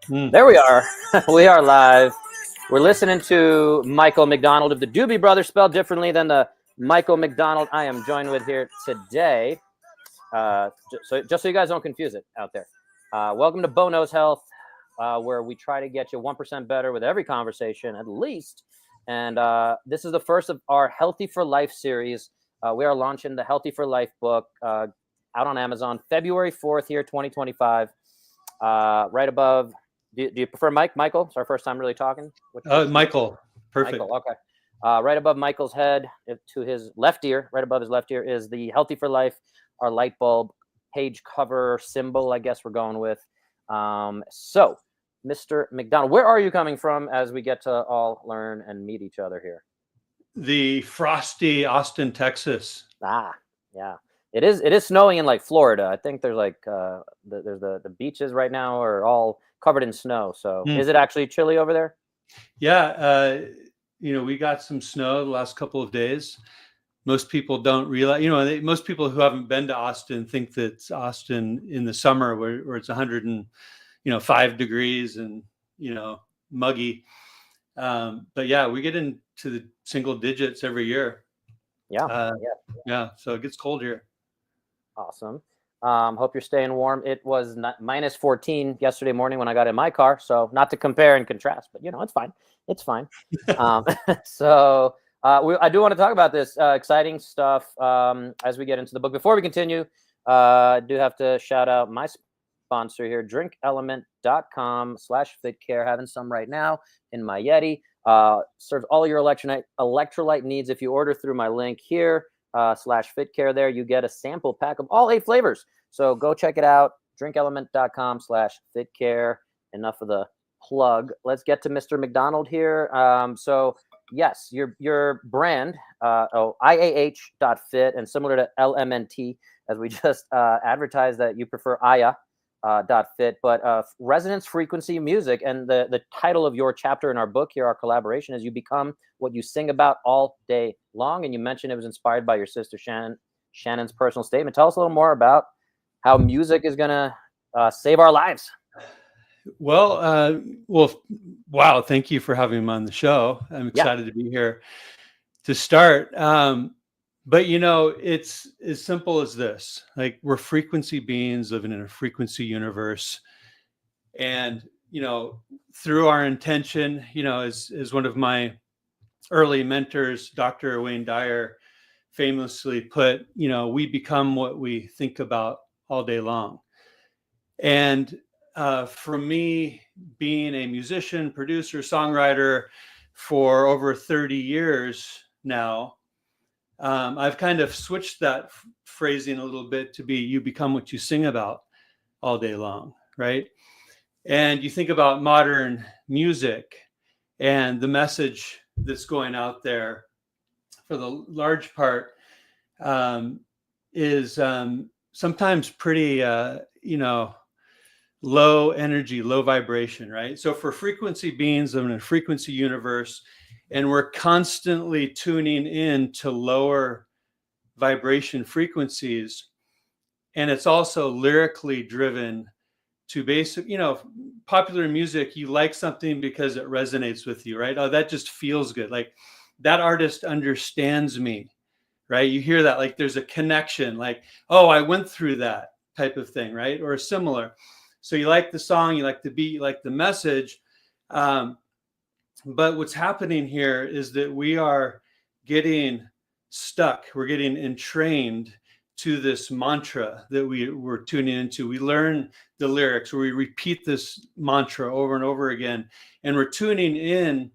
There we are. We are live. We're listening to Michael MacDonald of the Doobie Brothers, spelled differently than the Michael MacDonald I am joined with here today. Just so you guys don't confuse it out there. Welcome to Bono's Health, where we try to get you 1% better with every conversation, at least. And this is the first of our Healthy for Life series. We are launching the Healthy for Life book out on Amazon February 4th here, 2025. Right above. Do you prefer Michael? It's our first time really talking. Michael. Perfect. Michael, okay. Right above Michael's head, to his left ear, right above his left ear, is the Healthy for Life, our light bulb page cover symbol, I guess we're going with. So, Mr. MacDonald, where are you coming from as we get to all learn and meet each other here? The frosty Austin, Texas. Yeah. It is snowing in like Florida. I think there's like there's the beaches right now are all covered in snow. So is it actually chilly over there? Yeah, we got some snow the last couple of days. Most people don't realize, most people who haven't been to Austin think that Austin in the summer where it's 105 degrees and muggy. But yeah, we get into the single digits every year. Yeah. So it gets cold here. Awesome. Hope you're staying warm. It was minus 14 yesterday morning when I got in my car. So not to compare and contrast, but it's fine. It's fine. So I do want to talk about this exciting stuff as we get into the book. Before we continue, I do have to shout out my sponsor here, drinkelement.com/fitcare. Having some right now in my Yeti. Serves all your electrolyte needs. If you order through my link here, /fitcare there, you get a sample pack of all 8 flavors. So go check it out, drinkelement.com/fitcare. Enough of the plug. Let's get to Mr. MacDonald here. So yes, your brand, iah.fit, and similar to LMNT, as we just advertised that you prefer iah.fit, but resonance frequency music. And the title of your chapter in our book here, our collaboration, is You Become What You Sing About All Day Long. And you mentioned it was inspired by your sister Shannon's personal statement. Tell us a little more about how music is going to save our lives. Well, wow. Thank you for having me on the show. I'm excited to be here to start. But it's as simple as this. Like, we're frequency beings living in a frequency universe. And, through our intention, as one of my early mentors, Dr. Wayne Dyer, famously put, we become what we think about all day long. And for me, being a musician, producer, songwriter for over 30 years now, I've kind of switched that phrasing a little bit to be you become what you sing about all day long, right? And you think about modern music and the message that's going out there for the large part is sometimes pretty, low energy, low vibration, right? So for frequency beings in a frequency universe, and we're constantly tuning in to lower vibration frequencies. And it's also lyrically driven to basic, popular music. You like something because it resonates with you, right? Oh, that just feels good. Like, that artist understands me, right? You hear that, like there's a connection, like, oh, I went through that type of thing, right? Or similar. So you like the song, you like the beat, you like the message. But what's happening here is that we are getting stuck. We're getting entrained to this mantra that we're tuning into. We learn the lyrics, or we repeat this mantra over and over again. And we're tuning in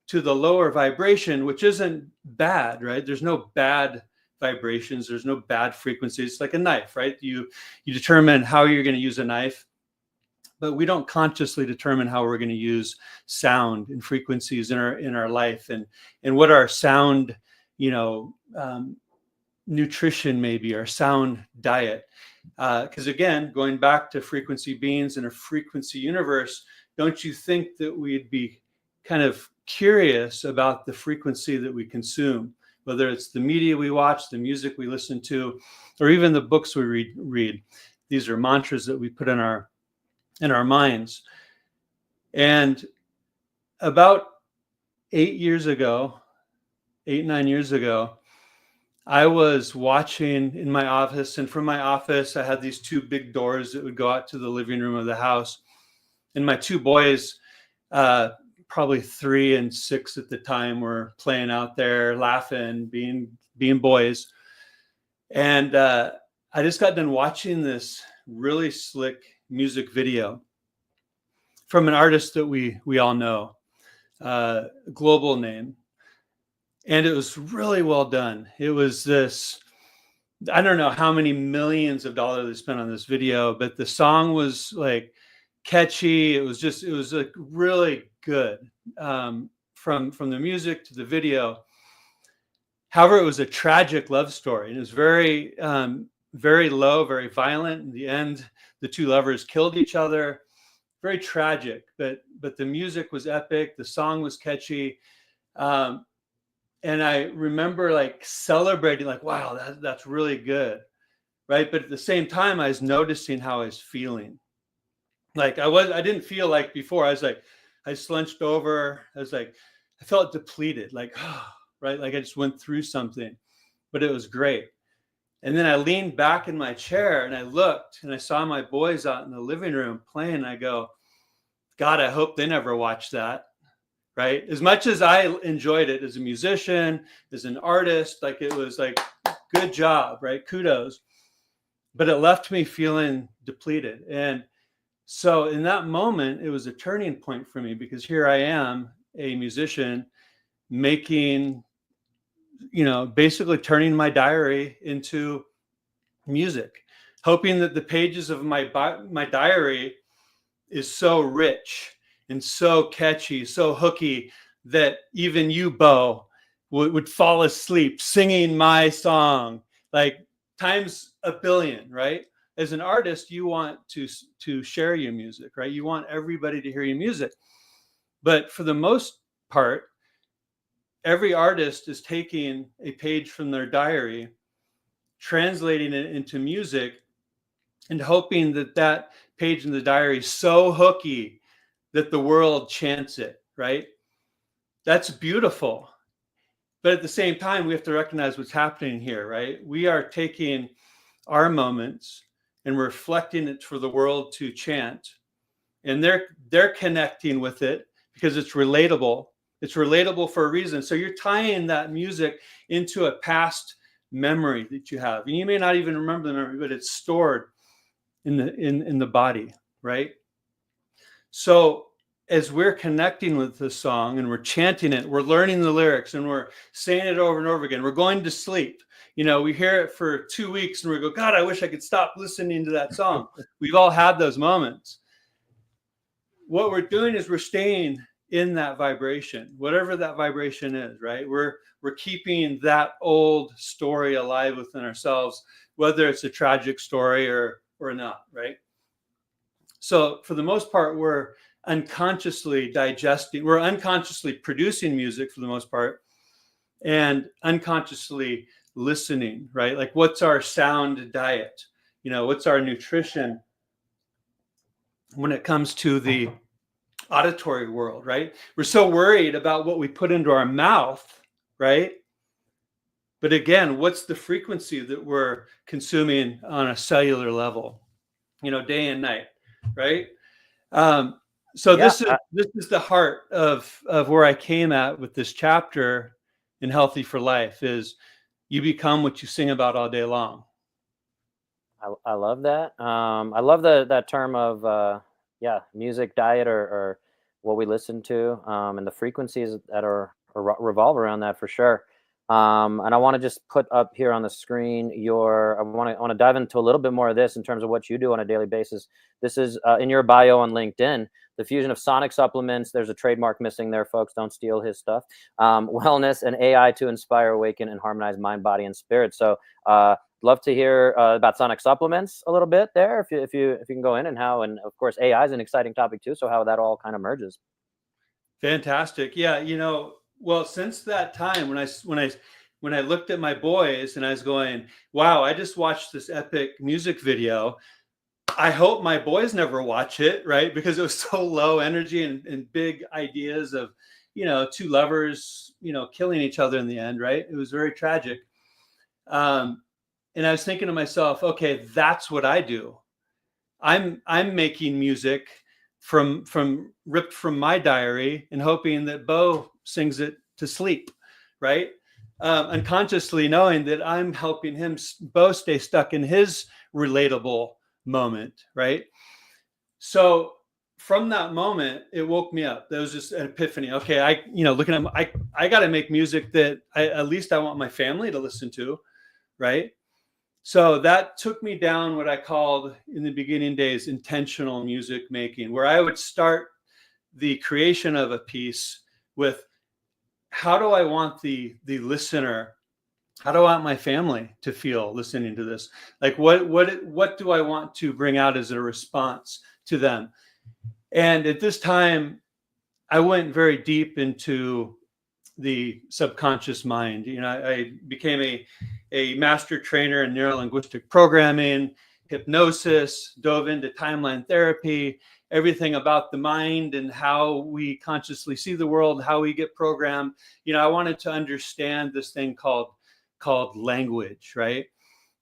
to the lower vibration, which isn't bad, right? There's no bad vibrations. There's no bad frequencies. It's like a knife, right? You determine how you're going to use a knife. But we don't consciously determine how we're going to use sound and frequencies in our life, and what our sound, nutrition may be, our sound diet. Because again, going back to frequency beings in a frequency universe, don't you think that we'd be kind of curious about the frequency that we consume, whether it's the media we watch, the music we listen to, or even the books we read? These are mantras that we put in our minds. And about 9 years ago, I was watching in my office, and from my office, I had these two big doors that would go out to the living room of the house. And my two boys, probably 3 and 6 at the time, were playing out there, laughing, being boys. And I just got done watching this really slick music video from an artist that we all know, global name. And it was really well done. It was this, I don't know how many millions of dollars they spent on this video, but the song was like catchy. It was like really good, from the music to the video. However, it was a tragic love story, and it was very, very low, very violent. In the end, the two lovers killed each other. Very tragic, but the music was epic. The song was catchy. And I remember like celebrating, like, wow, that's really good, right? But at the same time, I was noticing how I was feeling. Like I didn't feel like before. I was like, I slunched over. I was like, I felt depleted, like, right? Like I just went through something, but it was great. And then I leaned back in my chair and I looked and I saw my boys out in the living room playing. And I go, God, I hope they never watch that. Right? As much as I enjoyed it as a musician, as an artist, like it was like, good job, right? Kudos. But it left me feeling depleted. And so in that moment, it was a turning point for me, because here I am, a musician, making, basically turning my diary into music, hoping that the pages of my diary is so rich and so catchy, so hooky, that even you, Bo, would fall asleep singing my song, like times a billion, right? As an artist, you want to share your music, right? You want everybody to hear your music. But for the most part, every artist is taking a page from their diary, translating it into music, and hoping that page in the diary is so hooky that the world chants it, right? That's beautiful. But at the same time, we have to recognize what's happening here, right? We are taking our moments and reflecting it for the world to chant. And they're connecting with it because it's relatable. It's relatable for a reason. So you're tying that music into a past memory that you have. And you may not even remember the memory, but it's stored in the body, right? So as we're connecting with the song and we're chanting it, we're learning the lyrics and we're saying it over and over again. We're going to sleep. We hear it for 2 weeks and we go, God, I wish I could stop listening to that song. We've all had those moments. What we're doing is we're staying in that vibration, whatever that vibration is, right? We're keeping that old story alive within ourselves, whether it's a tragic story or not, right? So for the most part, we're unconsciously digesting, we're unconsciously producing music for the most part, and unconsciously listening, right? Like, what's our sound diet? What's our nutrition when it comes to the auditory world, right? We're so worried about what we put into our mouth, right? But again, what's the frequency that we're consuming on a cellular level, day and night, right? So yeah, this is the heart of where I came at with this chapter in Healthy for Life, is you become what you sing about all day long. I love that. I love that term of music diet, or what we listen to, and the frequencies that are revolve around that, for sure. And I want to just put up here on the screen I want to dive into a little bit more of this in terms of what you do on a daily basis. This is in your bio on LinkedIn, the fusion of sonic supplements. There's a trademark missing there, folks. Don't steal his stuff. Wellness and AI to inspire, awaken, and harmonize mind, body, and spirit. So love to hear about sonic supplements a little bit there, if you can go in, and how, and of course AI is an exciting topic too. So how that all kind of merges. Fantastic. Yeah. Well, since that time when I looked at my boys and I was going, wow, I just watched this epic music video, I hope my boys never watch it, right? Because it was so low energy and big ideas of, two lovers, killing each other in the end, right? It was very tragic. And I was thinking to myself, okay, that's what I do. I'm making music from ripped from my diary and hoping that Bo sings it to sleep, right? Unconsciously knowing that I'm helping him, Bo, stay stuck in his relatable moment, right? So from that moment, it woke me up. There was just an epiphany. Okay, looking at I got to make music that at least I want my family to listen to, right? So that took me down what I called in the beginning days intentional music making, where I would start the creation of a piece with, how do I want the listener, how do I want my family to feel listening to this? Like what do I want to bring out as a response to them? And at this time, I went very deep into the subconscious mind. I became a master trainer in neuro-linguistic programming, hypnosis, dove into timeline therapy, everything about the mind and how we consciously see the world, how we get programmed. I wanted to understand this thing called language, right?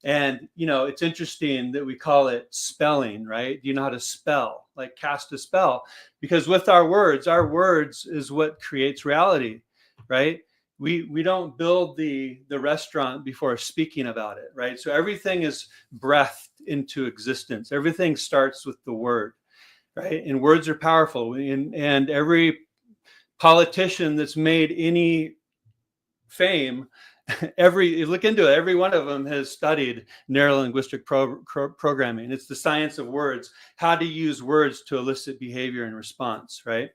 And it's interesting that we call it spelling, right? Do you know how to spell? Like cast a spell, because with our words is what creates reality, right? We don't build the restaurant before speaking about it, right? So everything is breathed into existence. Everything starts with the word, right? And words are powerful. And every politician that's made any fame, look into it, every one of them has studied neuro-linguistic programming. It's the science of words, how to use words to elicit behavior and response, right?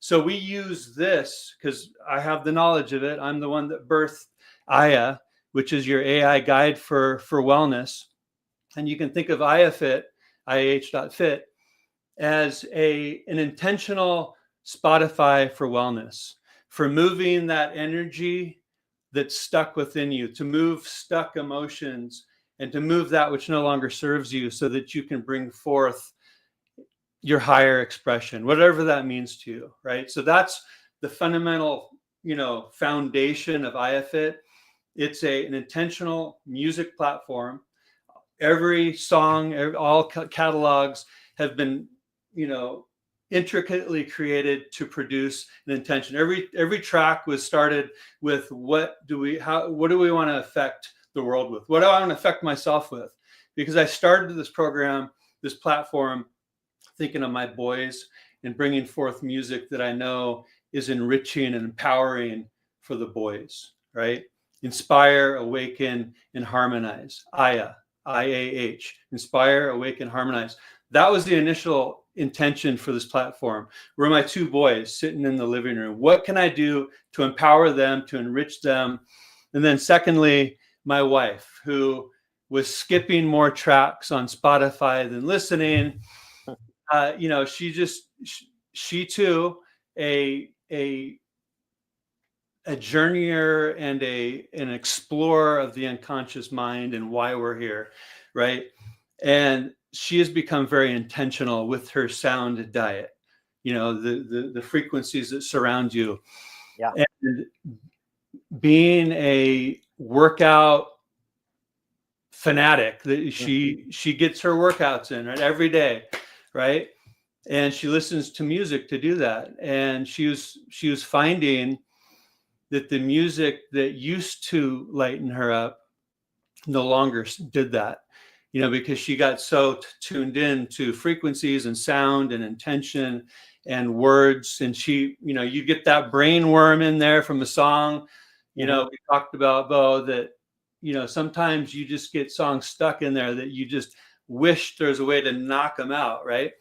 So we use this because I have the knowledge of it. I'm the one that birthed iah, which is your AI guide for wellness. And you can think of iah.fit, iah.fit, as an intentional Spotify for wellness, for moving that energy that's stuck within you, to move stuck emotions and to move that which no longer serves you, so that you can bring forth your higher expression, whatever that means to you, right? So that's the fundamental, foundation of iah.fit. It's an intentional music platform. Every song, all catalogs have been, intricately created to produce an intention. Every track was started with, what do we want to affect the world with? What do I want to affect myself with? Because I started this program, this platform, thinking of my boys and bringing forth music that I know is enriching and empowering for the boys, right? Inspire, awaken, and harmonize. iah, I-A-H. Inspire, awaken, harmonize. That was the initial intention for this platform. Were my two boys sitting in the living room. What can I do to empower them, to enrich them? And then secondly, my wife, who was skipping more tracks on Spotify than listening. She too, a journeyer and an explorer of the unconscious mind and why we're here, right? And she has become very intentional with her sound diet, the frequencies that surround you. Yeah. And being a workout fanatic, that she gets her workouts in, right, every day, right? And she listens to music to do that. And she was finding that the music that used to lighten her up no longer did that, because she got so tuned in to frequencies and sound and intention and words. And she, you get that brain worm in there from a song. We talked about, Bo, that, sometimes you just get songs stuck in there that you just wish there's a way to knock them out, right?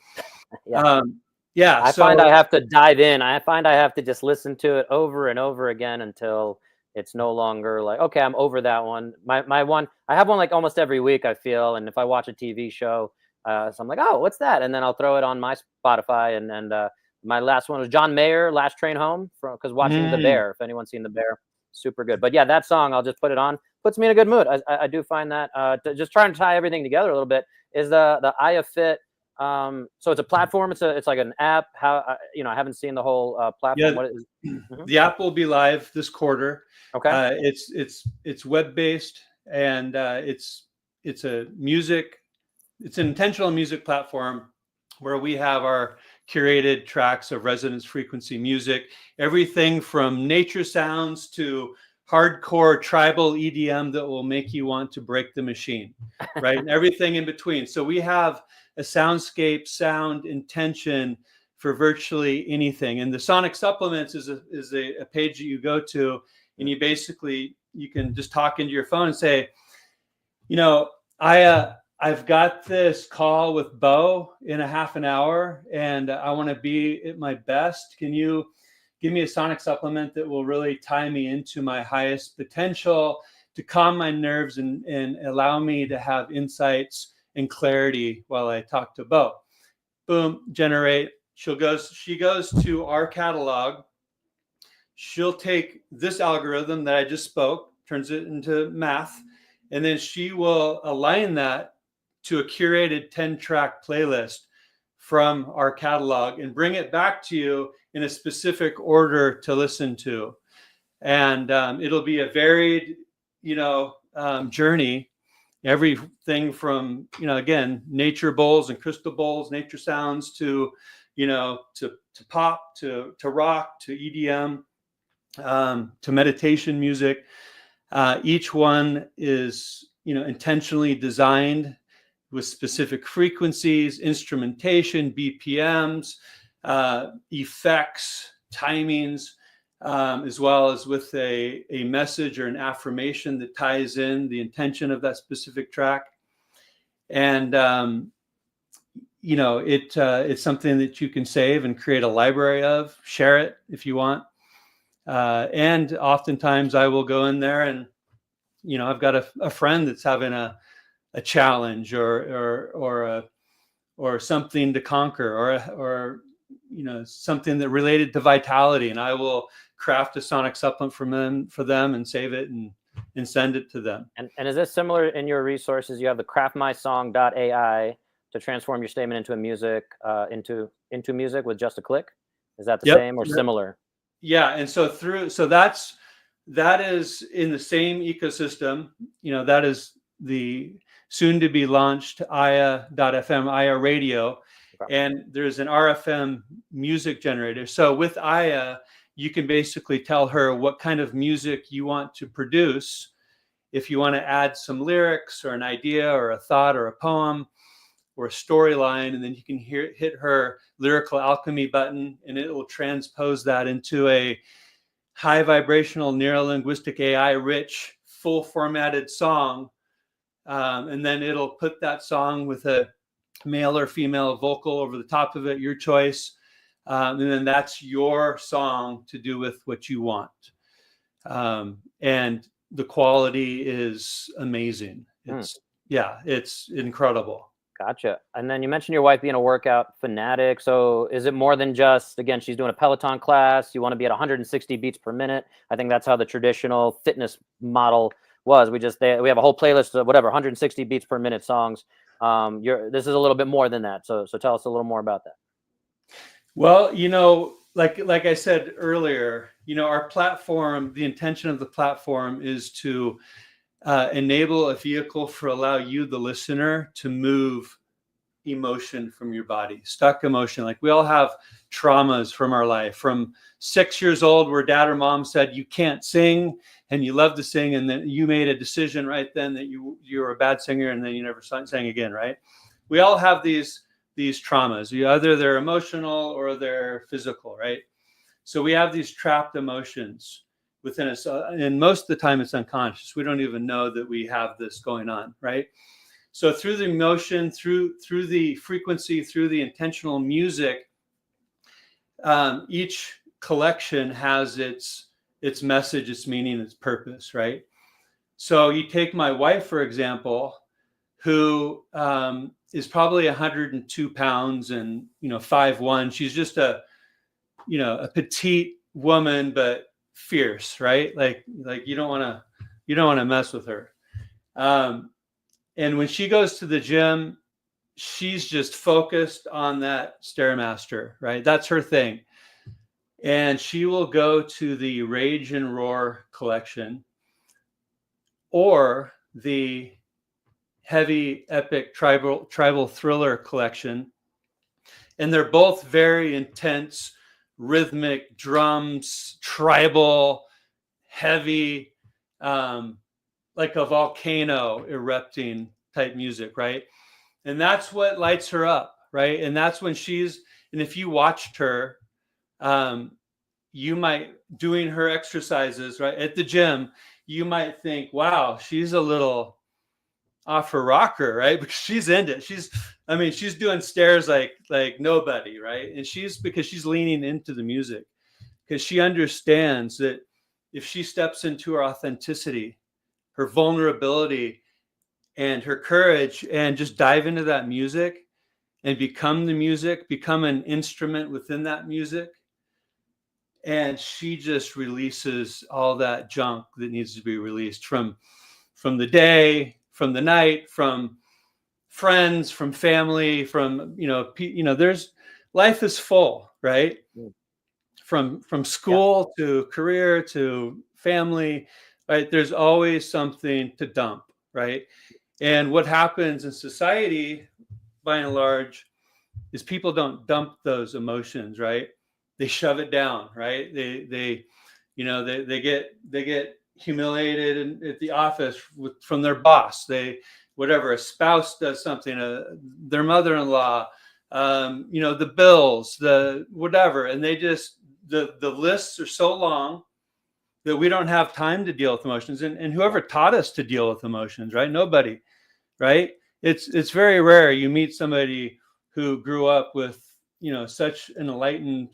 I find I have to dive in. I find I have to just listen to it over and over again until it's no longer like, okay, I'm over that one. My one, I have one like almost every week, I feel. And if I watch a TV show, so I'm like, oh, what's that? And then I'll throw it on my Spotify. And my last one was John Mayer, Last Train Home, because watching The Bear, if anyone's seen The Bear, super good. But yeah, that song, I'll just put it on. puts me in a good mood. I do find that just trying to tie everything together a little bit is the iah.fit. So it's a platform. It's like an app. How I haven't seen the whole platform. Yeah, What is? the app will be live this quarter. Okay. It's web based, and it's an intentional music platform where we have our curated tracks of resonance frequency music, everything from nature sounds to hardcore tribal EDM that will make you want to break the machine, right? And everything in between. So we have a soundscape, sound, intention for virtually anything. And the Sonic Supplements is a page that you go to, and you can just talk into your phone and say, I've got this call with Bo in a half an hour, and I want to be at my best. Can you give me a sonic supplement that will really tie me into my highest potential, to calm my nerves and allow me to have insights and clarity while I talk to Bo? Boom, generate. She goes to our catalog. She'll take this algorithm that I just spoke, turns it into math, and then she will align that to a curated 10-track playlist from our catalog and bring it back to you in a specific order to listen to. And it'll be a varied, journey. Everything from, again, nature bowls and crystal bowls, nature sounds to pop, to rock, to EDM, to meditation music. Each one is, intentionally designed with specific frequencies, instrumentation, BPMs, effects, timings, as well as with a message or an affirmation that ties in the intention of that specific track. And, it's something that you can save and create a library of, share it if you want. And oftentimes I will go in there and, I've got a friend that's having a challenge or something to conquer or something that related to vitality, and I will craft a sonic supplement for them and save it and send it to them. And is this similar in your resources? You have the craftmysong.ai to transform your statement into into music with just a click. Is that the same or similar? Yeah, and that is in the same ecosystem. That is the soon to be launched iah.fm, iah radio. Okay. And there's an RFM music generator. So with iah, you can basically tell her what kind of music you want to produce. If you want to add some lyrics or an idea or a thought or a poem or a storyline, and then you can hit her lyrical alchemy button, and it will transpose that into a high vibrational neuro-linguistic AI rich, full formatted song. And then it'll put that song with a male or female vocal over the top of it, your choice. And then that's your song to do with what you want. And the quality is amazing. It's incredible. Gotcha. And then you mentioned your wife being a workout fanatic. So is it more than just, again, she's doing a Peloton class, you want to be at 160 beats per minute? I think that's how the traditional fitness model was. We have a whole playlist of 160 beats per minute songs. This is a little bit more than that. So tell us a little more about that. Well, like I said earlier, our platform, the intention of the platform is to enable a vehicle for allow you, the listener, to move emotion from your body, stuck emotion. Like we all have traumas from our life, from 6 years old where dad or mom said you can't sing and you love to sing, and then you made a decision right then that you were a bad singer, and then you never sang again, right? We all have these traumas. Either they're emotional or they're physical, right? So we have these trapped emotions within us, and most of the time it's unconscious. We don't even know that we have this going on, right? So through the emotion, through the frequency, through the intentional music, each collection has its message, its meaning, its purpose, right? So you take my wife, for example, who is probably 102 pounds and 5'1". She's just a petite woman, but fierce, right? Like you don't want You don't want to mess with her. And when she goes to the gym, she's just focused on that Stairmaster, right? That's her thing. And she will go to the Rage and Roar collection or the heavy epic tribal thriller collection. And they're both very intense, rhythmic drums, tribal, heavy, like a volcano erupting type music, right? And that's what lights her up, right? And that's when and if you watched her, you might, doing her exercises, right, at the gym, you might think, wow, she's a little off her rocker, right? Because she's into it. She's doing stairs like nobody, right? And because she's leaning into the music, because she understands that if she steps into her authenticity, her vulnerability, and her courage, and just dive into that music and become the music, become an instrument within that music, and she just releases all that junk that needs to be released from the day, from the night, from friends, from family, from there's, life is full, right? From school to career to family, right? There's always something to dump, right? And what happens in society, by and large, is people don't dump those emotions, right? They shove it down, right? They get humiliated at the office from their boss. A spouse does something, their mother-in-law, the bills, the whatever, and they just, the lists are so long that we don't have time to deal with emotions. And whoever taught us to deal with emotions, right? Nobody, right? It's very rare you meet somebody who grew up with, such an enlightened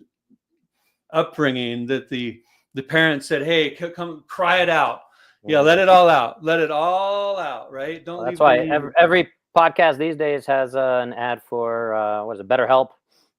upbringing that the parents said, hey, come cry it out. Yeah, let it all out. Let it all out, right? Don't That's leave why every podcast these days has an ad for what is it, BetterHelp.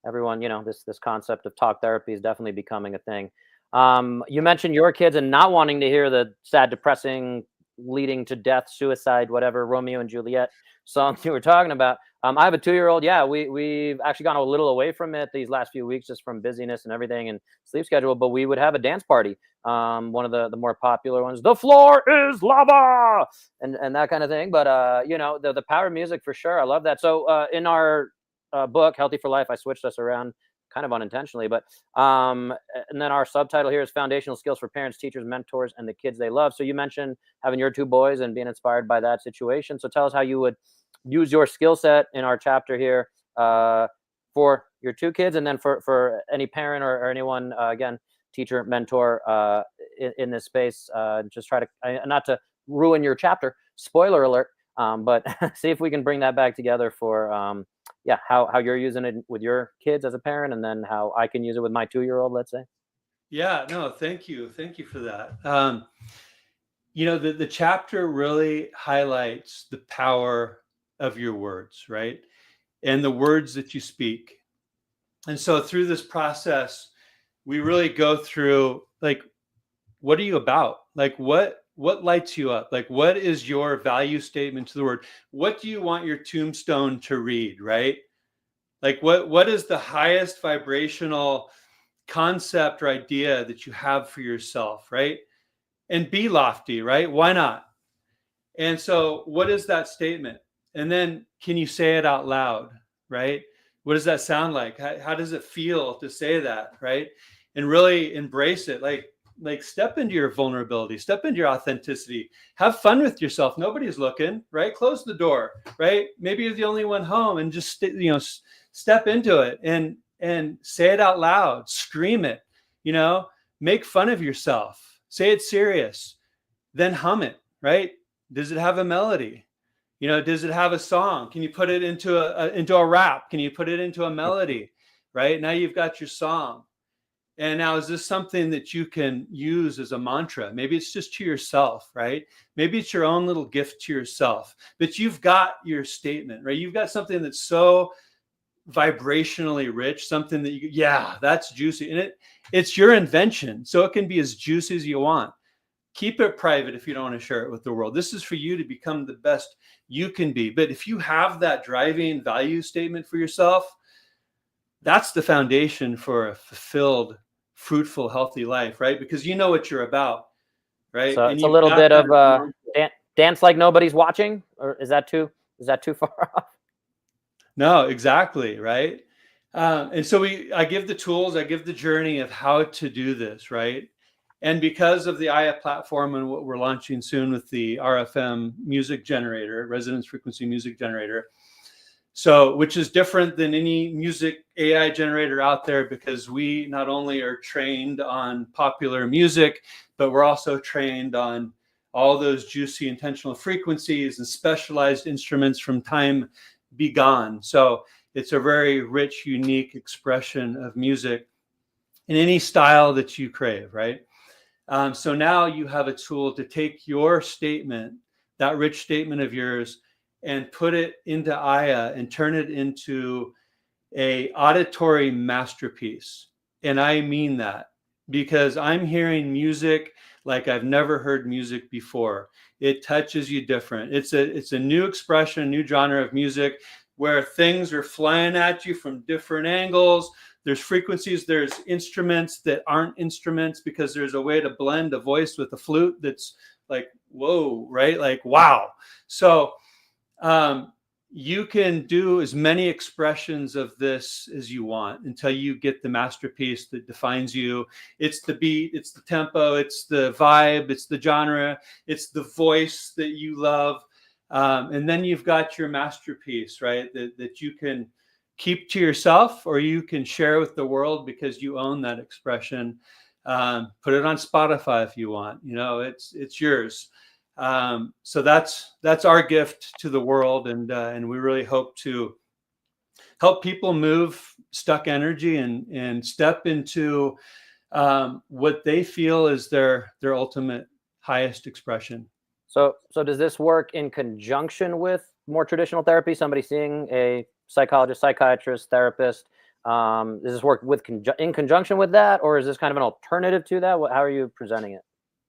Everyone, this concept of talk therapy is definitely becoming a thing. You mentioned your kids and not wanting to hear the sad, depressing, leading to death, suicide, whatever Romeo and Juliet song you were talking about. I have a 2-year-old. Yeah, we've actually gone a little away from it these last few weeks just from busyness and everything and sleep schedule. But we would have a dance party. One of the more popular ones, "The Floor is Lava," and that kind of thing. But the power of music for sure. I love that. So in our book, Healthy for Life, I switched us around kind of unintentionally, but and then our subtitle here is Foundational Skills for Parents, Teachers, Mentors, and the Kids They Love. So you mentioned having your 2 boys and being inspired by that situation. So tell us how you would use your skill set in our chapter here for your 2 kids, and then for any parent or anyone, again, teacher, mentor in this space. Just try to, not to ruin your chapter, spoiler alert, but see if we can bring that back together for how you're using it with your kids as a parent, and then how I can use it with my 2-year-old, let's say. Yeah, no, thank you for that. The chapter really highlights the power of your words, right? And the words that you speak. And so through this process, we really go through, like, what are you about? Like, what lights you up? Like, what is your value statement to the word? What do you want your tombstone to read, right? Like, what is the highest vibrational concept or idea that you have for yourself, right? And be lofty, right? Why not? And so what is that statement? And then can you say it out loud, right? What does that sound like? How does it feel to say that, right? And really embrace it. Like step into your vulnerability, step into your authenticity, have fun with yourself. Nobody's looking, right? Close the door, right? Maybe you're the only one home, and just, step into it and say it out loud, scream it, make fun of yourself, say it serious, then hum it, right? Does it have a melody? Does it have a song? Can you put it into a rap? Can you put it into a melody, right? Now you've got your song. And now, is this something that you can use as a mantra? Maybe it's just to yourself, right? Maybe it's your own little gift to yourself, but you've got your statement, right? You've got something that's so vibrationally rich, something that that's juicy. And it's your invention. So it can be as juicy as you want. keep it private if you don't want to share it with the world. This is for you to become the best you can be. But if you have that driving value statement for yourself, that's the foundation for a fulfilled, fruitful, healthy life, right? Because you know what you're about, right? So And it's a you've little got bit of that dance like nobody's watching, or is that too far off? No, exactly, right? And so I give the tools, I give the journey of how to do this, right? And because of the iah platform and what we're launching soon with the RFM music generator, resonance frequency music generator, so which is different than any music AI generator out there, because we not only are trained on popular music, but we're also trained on all those juicy intentional frequencies and specialized instruments from time bygone. So it's a very rich, unique expression of music in any style that you crave, right? So now you have a tool to take your statement, that rich statement of yours, and put it into iah and turn it into a auditory masterpiece. And I mean that, because I'm hearing music like I've never heard music before. It touches you different. It's a new expression, a new genre of music where things are flying at you from different angles. There's frequencies, there's instruments that aren't instruments, because there's a way to blend a voice with a flute that's like, whoa, right? Like, wow. So you can do as many expressions of this as you want until you get the masterpiece that defines you. It's the beat, it's the tempo, it's the vibe, it's the genre, it's the voice that you love. And then you've got your masterpiece, right? That you can keep to yourself, or you can share with the world because you own that expression. Put it on Spotify if you want. You know, it's yours. So that's our gift to the world, and we really hope to help people move stuck energy and step into what they feel is their ultimate highest expression. So does this work in conjunction with more traditional therapy? Somebody seeing a psychologist, psychiatrist, therapist? Does this work in conjunction with that, or is this kind of an alternative to that? How are you presenting it?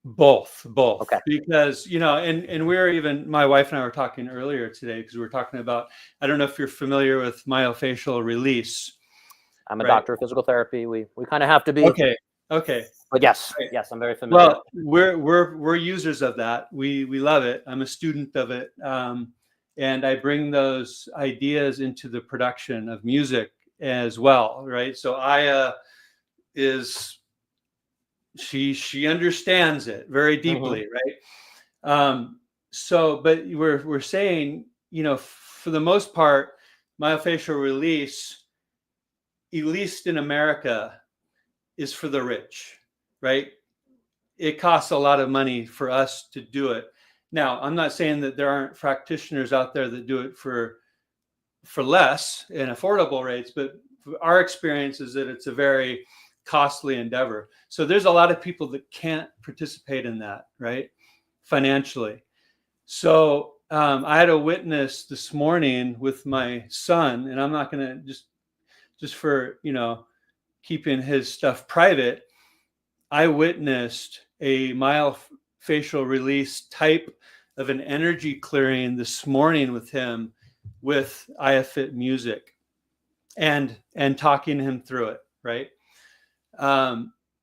Both, Okay. because and my wife and I were talking earlier today, because we were talking about, I don't know if you're familiar with myofascial release. I'm a right? doctor of physical therapy. We kind of have to be. Okay. But yes, Right. yes, I'm very familiar. Well, we're users of that. We love it. I'm a student of it, and I bring those ideas into the production of music as well, right? So iah is she understands it very deeply, right? So, but we're saying, for the most part, myofascial release, at least in America, is for the rich, right? It costs a lot of money for us to do it. Now, I'm not saying that there aren't practitioners out there that do it for less and affordable rates, but our experience is that it's a very costly endeavor. So there's a lot of people that can't participate in that, right? Financially. So I had a witness this morning with my son, and I'm not going to just for, keeping his stuff private. I witnessed a myofascial release type of an energy clearing this morning with him, with iah.fit music, and talking him through it, right?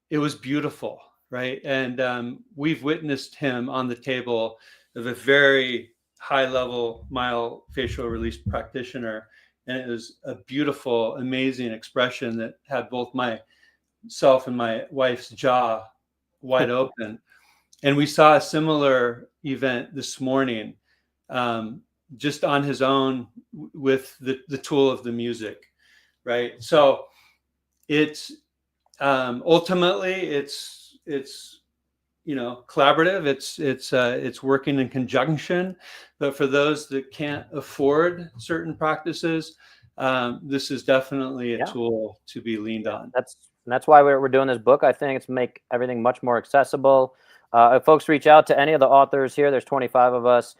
It was beautiful, right? And we've witnessed him on the table of a very high level myofascial release practitioner, and it was a beautiful, amazing expression that had both myself and my wife's jaw wide open. And we saw a similar event this morning, just on his own with the tool of the music, right? So it's ultimately it's collaborative. It's working in conjunction. But for those that can't afford certain practices, this is definitely a tool to be leaned on. That's why we're doing this book. I think it's make everything much more accessible. If folks reach out to any of the authors here, there's 25 of us.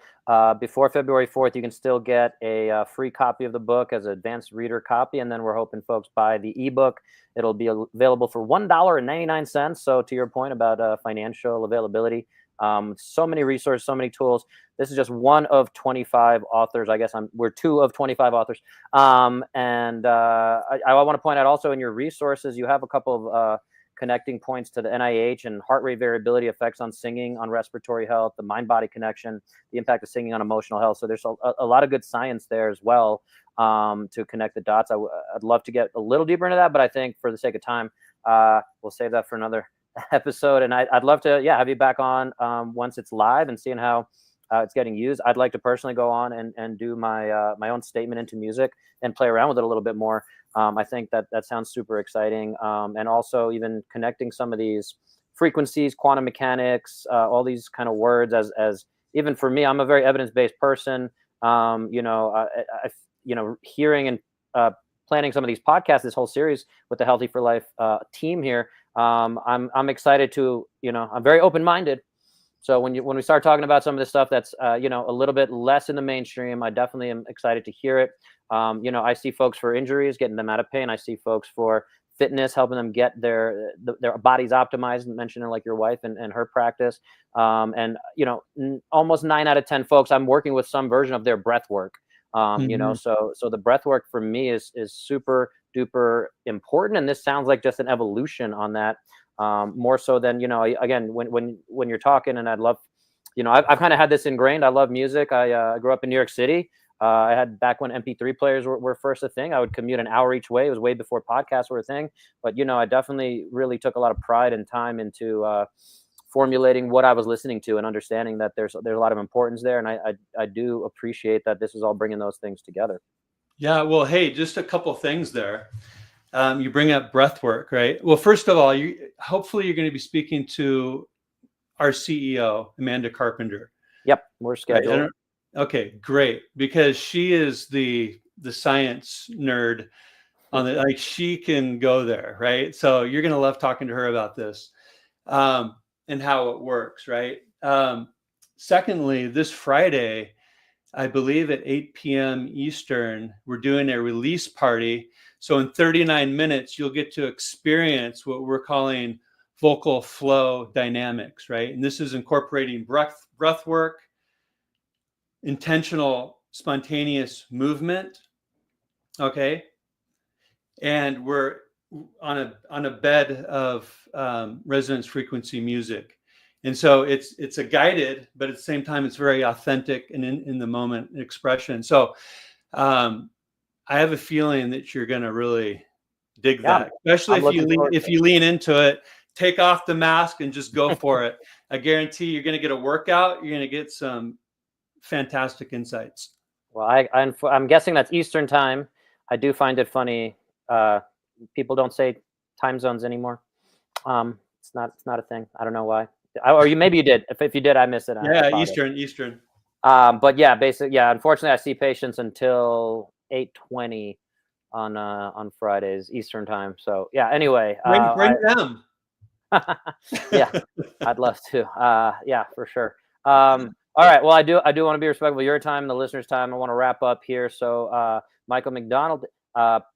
Before February 4th, you can still get a free copy of the book as an advanced reader copy. And then we're hoping folks buy the ebook. It'll be available for $1.99. So to your point about financial availability, So many resources, so many tools. This is just one of 25 authors. I guess we're 2 of 25 authors. And I want to point out also in your resources, you have a couple of connecting points to the NIH and heart rate variability effects on singing, on respiratory health, the mind-body connection, the impact of singing on emotional health. So there's a lot of good science there as well to connect the dots. I'd love to get a little deeper into that, but I think for the sake of time, we'll save that for another episode. And I'd love to, have you back on once it's live and seeing how it's getting used. I'd like to personally go on and do my own statement into music and play around with it a little bit more. I think that sounds super exciting. And also even connecting some of these frequencies, quantum mechanics, all these kind of words as even for me, I'm a very evidence-based person. Hearing and planning some of these podcasts, this whole series with the Healthy for Life team here, I'm excited to, I'm very open-minded. So when we start talking about some of this stuff that's a little bit less in the mainstream, I definitely am excited to hear it. I see folks for injuries, getting them out of pain. I see folks for fitness, helping them get their bodies optimized, mentioning like your wife and her practice. Almost 9 out of 10 folks, I'm working with some version of their breath work. So the breath work for me is super duper important. And this sounds like just an evolution on that, more so than, again, when you're talking, and I'd love, I've kind of had this ingrained. I love music. I grew up in New York City. I had back when MP3 players were first a thing. I would commute an hour each way. It was way before podcasts were a thing. But, I definitely really took a lot of pride and time into formulating what I was listening to and understanding that there's a lot of importance there. And I do appreciate that this is all bringing those things together. Yeah, well, hey, just a couple things there. You bring up breath work, right? Well, first of all, hopefully you're going to be speaking to our CEO, Amanda Carpenter. Yep, we're scheduled. Right? Okay, great, because she is the science nerd on the, like, she can go there, right? So you're going to love talking to her about this and how it works, right? Secondly, this Friday, I believe at 8 p.m. Eastern, we're doing a release party. So in 39 minutes, you'll get to experience what we're calling vocal flow dynamics, right? And this is incorporating breath work, intentional spontaneous movement, okay? And we're on a bed of resonance frequency music. And so it's a guided, but at the same time, it's very authentic and in the moment expression. So I have a feeling that you're going to really dig that, especially if you lean into it, take off the mask and just go for it. I guarantee you're going to get a workout. You're going to get some fantastic insights. Well, I'm guessing that's Eastern time. I do find it funny. People don't say time zones anymore. It's not a thing. I don't know why. Or maybe you did. If you did, I missed it. Yeah, Eastern. But yeah, unfortunately, I see patients until 8:20 on Fridays Eastern time. So yeah. Anyway, bring them. Yeah, I'd love to. Yeah, for sure. All right. Well, I do want to be respectful of your time, the listeners' time. I want to wrap up here. So Michael MacDonald,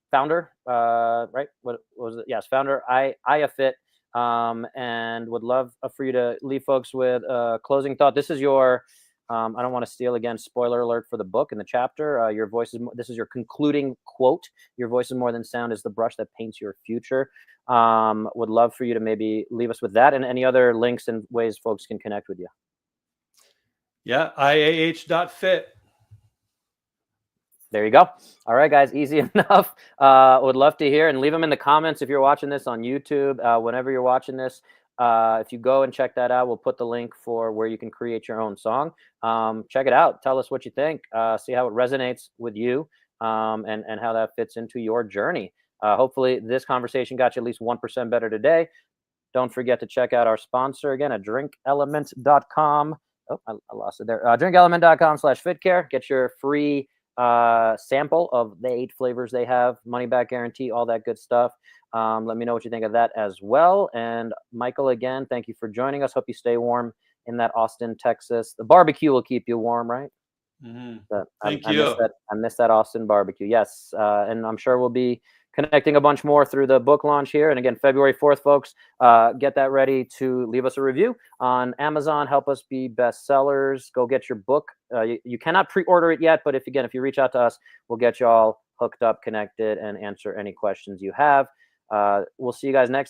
founder, right? What was it? Yes, founder, iah.fit. And would love for you to leave folks with a closing thought. This is your, I don't want to steal again, spoiler alert for the book and the chapter. Your voice this is your concluding quote. Your voice is more than sound is the brush that paints your future. Would love for you to maybe leave us with that and any other links and ways folks can connect with you. Yeah, iah.fit. There you go. All right, guys, easy enough. Would love to hear, and leave them in the comments if you're watching this on YouTube. Whenever you're watching this, if you go and check that out, we'll put the link for where you can create your own song. Check it out. Tell us what you think. See how it resonates with you, and how that fits into your journey. Hopefully this conversation got you at least 1% better today. Don't forget to check out our sponsor again at drinkelement.com. Oh, I lost it there. Drinkelement.com/fitcare. Get your free sample of the 8 flavors they have, money back guarantee, all that good stuff. Let me know what you think of that as well. And Michael, again, thank you for joining us. Hope you stay warm in that Austin, Texas. The barbecue will keep you warm, right? Mm-hmm. But Thank you. I miss that Austin barbecue. Yes. And I'm sure we'll be connecting a bunch more through the book launch here. And again, February 4th, folks, get that ready to leave us a review on Amazon. Help us be bestsellers. Go get your book. You cannot pre-order it yet, but if you reach out to us, we'll get you all hooked up, connected, and answer any questions you have. We'll see you guys next time.